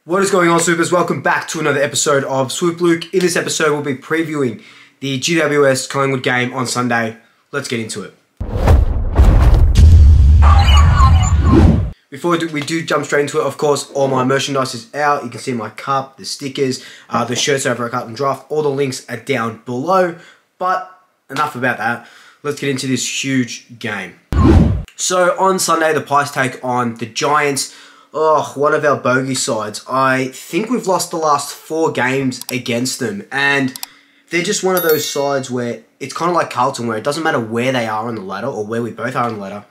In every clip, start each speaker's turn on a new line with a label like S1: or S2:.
S1: What is going on, Swoopers? Welcome back to another episode of Swoop Luke. In this episode, we'll be previewing the GWS Collingwood game on Sunday. Let's get into it. Before we do jump straight into it, of course, all my merchandise is out. You can see my cup, the stickers, the shirts over at Cut and Draft. All the links are down below. But enough about that. Let's get into this huge game. So on Sunday, the Pies take on the Giants. Oh, one of our bogey sides. I think we've lost the last 4 games against them. And they're just one of those sides where it's kind of like Carlton, where it doesn't matter where they are on the ladder or where we both are on the ladder.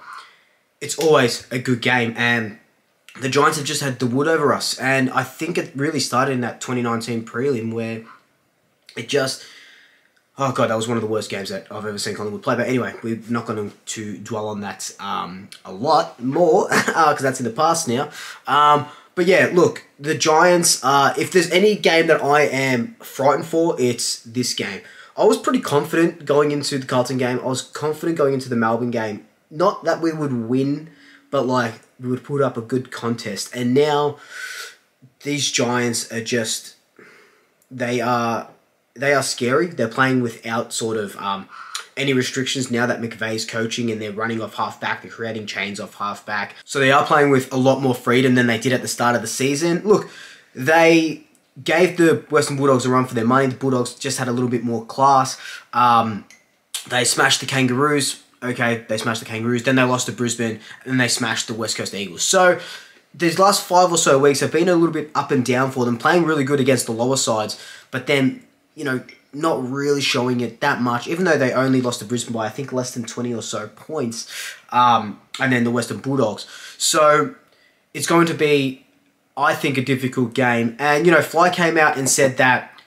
S1: It's always a good game. And the Giants have just had the wood over us. And I think it really started in that 2019 prelim where it just... Oh, God, that was one of the worst games that I've ever seen Collingwood play. But anyway, we're not going to dwell on that a lot more because that's in the past now. But yeah, look, the Giants, if there's any game that I am frightened for, it's this game. I was pretty confident going into the Carlton game. I was confident going into the Melbourne game. Not that we would win, but like we would put up a good contest. And now these Giants are just... They are scary. They're playing without sort of any restrictions now that McVeigh's coaching, and they're running off half-back. They're creating chains off half-back. So they are playing with a lot more freedom than they did at the start of the season. Look, they gave the Western Bulldogs a run for their money. The Bulldogs just had a little bit more class. They smashed the Kangaroos. Okay, they smashed the Kangaroos. Then they lost to Brisbane, and then they smashed the West Coast Eagles. So these last 5 or so weeks have been a little bit up and down for them, playing really good against the lower sides, but then, you know, not really showing it that much, even though they only lost to Brisbane by, I think, less than 20 or so points, and then the Western Bulldogs. So it's going to be, I think, a difficult game. And, you know, Fly came out and said that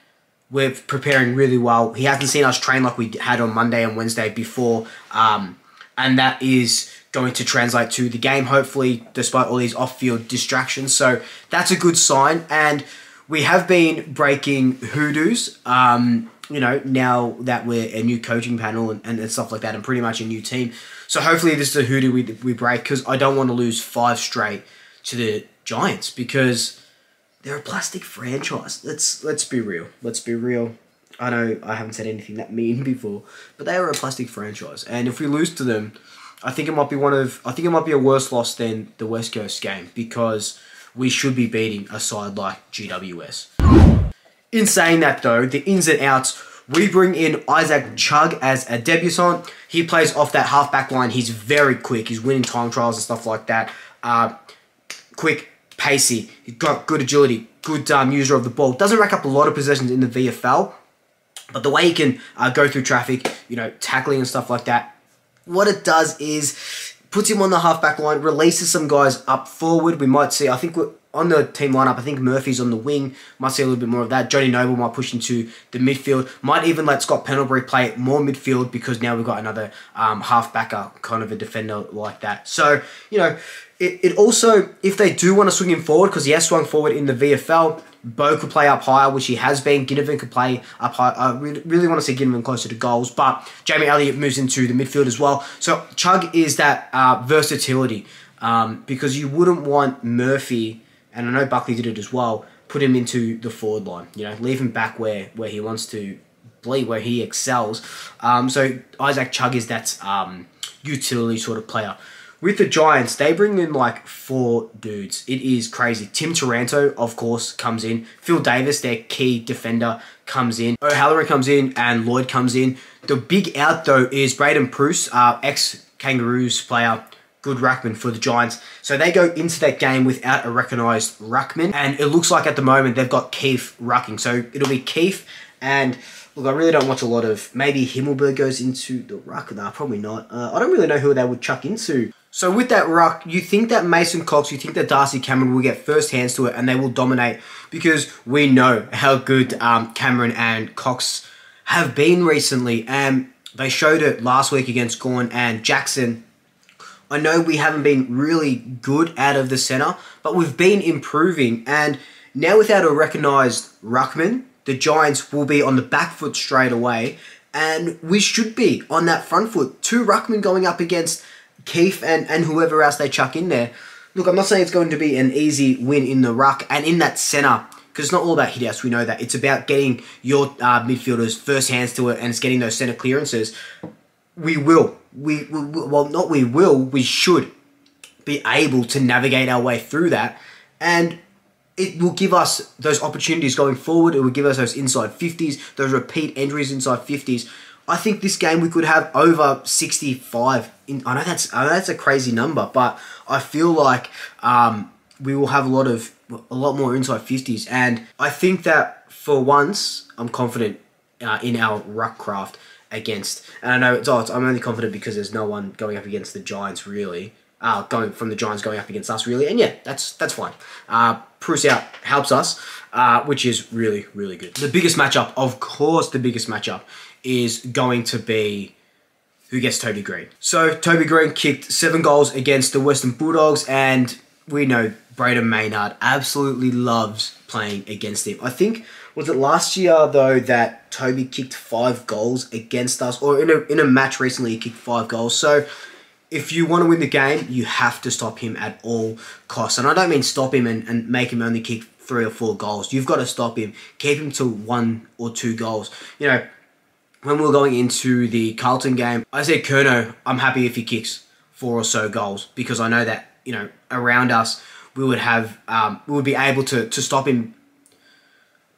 S1: we're preparing really well. He hasn't seen us train like we had on Monday and Wednesday before, and that is going to translate to the game, hopefully, despite all these off-field distractions. So that's a good sign. And we have been breaking hoodoos, you know, now that we're a new coaching panel and stuff like that, and pretty much a new team. So hopefully this is a hoodoo we break, because I don't want to lose 5 straight to the Giants, because they're a plastic franchise. Let's be real. Let's be real. I know I haven't said anything that mean before, but they are a plastic franchise. And if we lose to them, I think it might be a worse loss than the West Coast game, because we should be beating a side like GWS. In saying that though, the ins and outs, we bring in Isaac Chugg as a debutant. He plays off that half-back line. He's very quick. He's winning time trials and stuff like that. Quick, pacey. He's got good agility, good user of the ball. Doesn't rack up a lot of possessions in the VFL, but the way he can go through traffic, you know, tackling and stuff like that, what it does is puts him on the half-back line, releases some guys up forward. We might see, I think we're on the team lineup, I think Murphy's on the wing. Might see a little bit more of that. Johnny Noble might push into the midfield. Might even let Scott Pendlebury play more midfield, because now we've got another half-backer, kind of a defender like that. So, you know, it also, if they do want to swing him forward, because he has swung forward in the VFL, Bo could play up higher, which he has been. Ginnivan could play up high. I really want to see Ginnivan closer to goals, but Jamie Elliott moves into the midfield as well. So Chugg is that versatility, because you wouldn't want Murphy, and I know Buckley did it as well, put him into the forward line. You know, leave him back where he wants to be, where he excels. So Isaac Chugg is that utility sort of player. With the Giants, they bring in like 4 dudes. It is crazy. Tim Taranto, of course, comes in. Phil Davis, their key defender, comes in. O'Halloran comes in, and Lloyd comes in. The big out, though, is Braden Pruce, ex-Kangaroos player, good ruckman for the Giants. So they go into that game without a recognised ruckman. And it looks like at the moment they've got Keith rucking. So it'll be Keith and... Look, I really don't watch a lot of... Maybe Himmelberg goes into the ruck. Nah, probably not. I don't really know who they would chuck into. So with that ruck, you think that Mason Cox, you think that Darcy Cameron will get first hands to it and they will dominate, because we know how good Cameron and Cox have been recently. And they showed it last week against Gawn and Jackson. I know we haven't been really good out of the centre, but we've been improving. And now without a recognised ruckman, the Giants will be on the back foot straight away, and we should be on that front foot. 2 ruckmen going up against Keith and whoever else they chuck in there. look, I'm not saying it's going to be an easy win in the ruck and in that centre, because it's not all about hit-outs, we know that. It's about getting your midfielders first hands to it, and it's getting those centre clearances. We should be able to navigate our way through that, and it will give us those opportunities going forward. It will give us those inside 50s, those repeat entries inside 50s. I think this game we could have over 65. I know that's a crazy number, but I feel like we will have a lot more inside 50s, and I think that for once I'm confident in our ruck craft against. And I know I'm only confident because there's no one going up against the Giants really. Going from the Giants going up against us really, and yeah, that's fine. Bruce out helps us, which is really, really good. The biggest matchup, of course, is going to be who gets Toby Green. So Toby Green kicked 7 goals against the Western Bulldogs, and we know Braden Maynard absolutely loves playing against him. I think, was it last year though that Toby kicked 5 goals against us, or in a match recently he kicked 5 goals. So if you want to win the game, you have to stop him at all costs. And I don't mean stop him and make him only kick 3 or 4 goals. You've got to stop him, keep him to 1 or 2 goals. You know, when we were going into the Carlton game, I said, Curnow, I'm happy if he kicks 4 or so goals, because I know that, you know, around us, we would be able to stop him,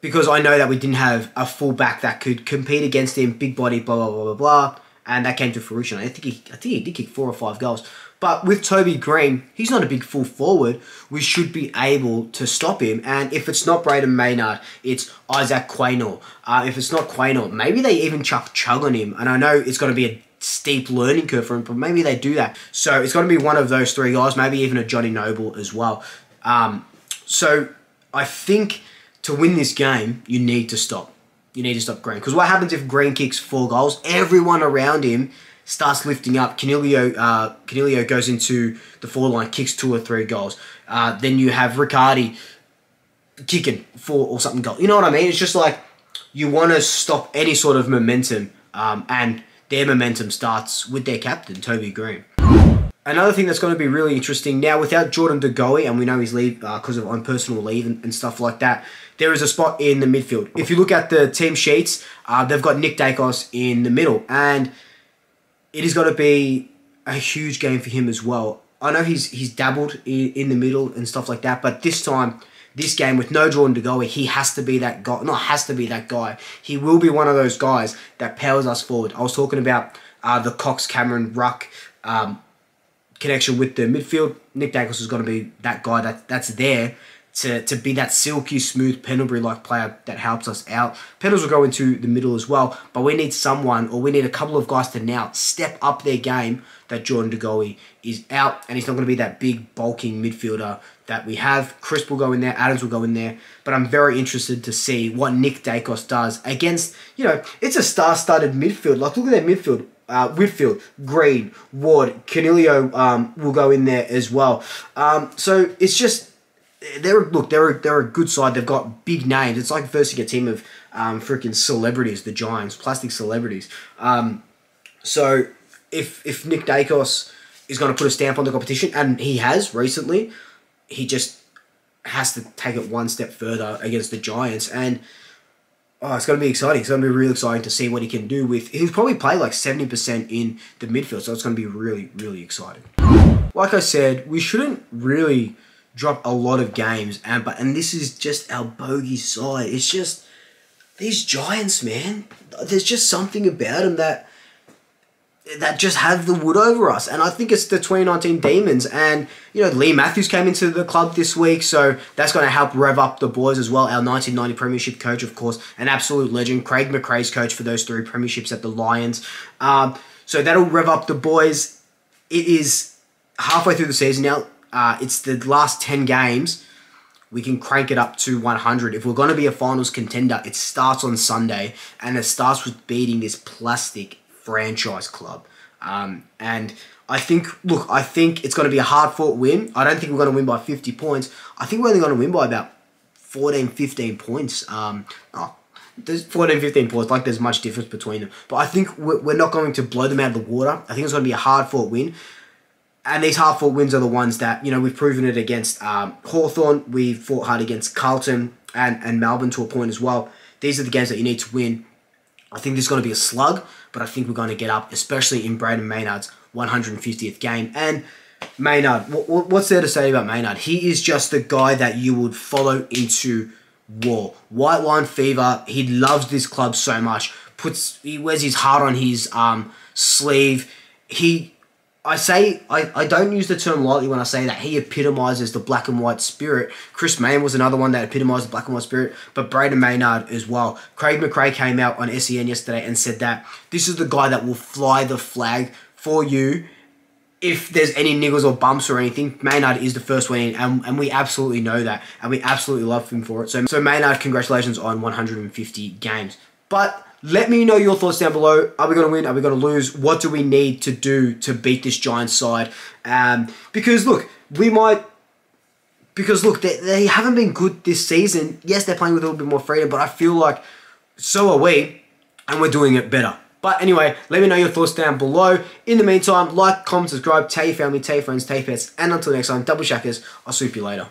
S1: because I know that we didn't have a fullback that could compete against him, big body, blah, blah, blah, blah, blah. And that came to fruition. I think he did kick 4 or 5 goals. But with Toby Green, he's not a big full forward. We should be able to stop him. And if it's not Braden Maynard, it's Isaac Quaynor. If it's not Quaynor, maybe they even chuck Chug on him. And I know it's going to be a steep learning curve for him, but maybe they do that. So it's going to be one of those 3 guys, maybe even a Johnny Noble as well. So I think to win this game, you need to stop. You need to stop Green. Because what happens if Green kicks 4 goals? Everyone around him starts lifting up. Canelio goes into the forward line, kicks 2 or 3 goals. Then you have Riccardi kicking 4 or something goals. You know what I mean? It's just like you want to stop any sort of momentum, and their momentum starts with their captain, Toby Green. Another thing that's going to be really interesting now, without Jordan De Goey, and we know he's leave because of on personal leave and stuff like that, there is a spot in the midfield. If you look at the team sheets, they've got Nick Dacos in the middle, and it is going to be a huge game for him as well. I know he's dabbled in the middle and stuff like that, but this time, this game with no Jordan De Goey, he has to be that guy. Not has to be that guy. He will be one of those guys that powers us forward. I was talking about the Cox-Cameron ruck connection with the midfield. Nick Dacos is going to be that guy that's there to be that silky smooth Pendlebury-like player that helps us out. Pendles will go into the middle as well, but we need someone, or we need a couple of guys to now step up their game that Jordan De Goey is out, and he's not going to be that big bulking midfielder that we have. Crisp will go in there, Adams will go in there, but I'm very interested to see what Nick Dacos does against, you know, it's a star-studded midfield. Like, look at their midfield. Whitfield, Green, Ward, Canelio will go in there as well. So it's just they're a good side. They've got big names. It's like versing a team of freaking celebrities, the Giants, plastic celebrities. So if Nick Dacos is going to put a stamp on the competition, and he has recently, he just has to take it one step further against the Giants. And it's going to be exciting. It's going to be really exciting to see what he can do with... He'll probably play like 70% in the midfield, so it's going to be really, really exciting. Like I said, we shouldn't really drop a lot of games, and this is just our bogey side. It's just... These Giants, man, there's just something about them that just have the wood over us. And I think it's the 2019 Demons. And, you know, Lee Matthews came into the club this week, so that's going to help rev up the boys as well. Our 1990 Premiership coach, of course, an absolute legend. Craig McRae's coach for those 3 Premierships at the Lions. So that'll rev up the boys. It is halfway through the season now. It's the last 10 games. We can crank it up to 100. If we're going to be a finals contender, it starts on Sunday, and it starts with beating this plastic franchise club. And I think it's going to be a hard-fought win. I don't think we're going to win by 50 points. I think we're only going to win by about 14, 15 points. There's 14, 15 points, like there's much difference between them. But I think we're not going to blow them out of the water. I think it's going to be a hard-fought win. And these hard-fought wins are the ones that, you know, we've proven it against Hawthorn. We fought hard against Carlton and Melbourne to a point as well. These are the games that you need to win. I think this is going to be a slug, but I think we're going to get up, especially in Braden Maynard's 150th game. And Maynard, what's there to say about Maynard? He is just the guy that you would follow into war. White line fever. He loves this club so much. He wears his heart on his sleeve. I don't use the term lightly when I say that. He epitomizes the black and white spirit. Chris Mayne was another one that epitomized the black and white spirit, but Braden Maynard as well. Craig McRae came out on SEN yesterday and said that this is the guy that will fly the flag for you if there's any niggles or bumps or anything. Maynard is the first one in, and we absolutely know that, and we absolutely love him for it. So Maynard, congratulations on 150 games. But let me know your thoughts down below. Are we going to win? Are we going to lose? What do we need to do to beat this Giants side? Because look, they haven't been good this season. Yes, they're playing with a little bit more freedom, but I feel like so are we, and we're doing it better. But anyway, let me know your thoughts down below. In the meantime, like, comment, subscribe, tell your family, tell your friends, tell your pets, and until next time, double shackers, I'll swoop you later.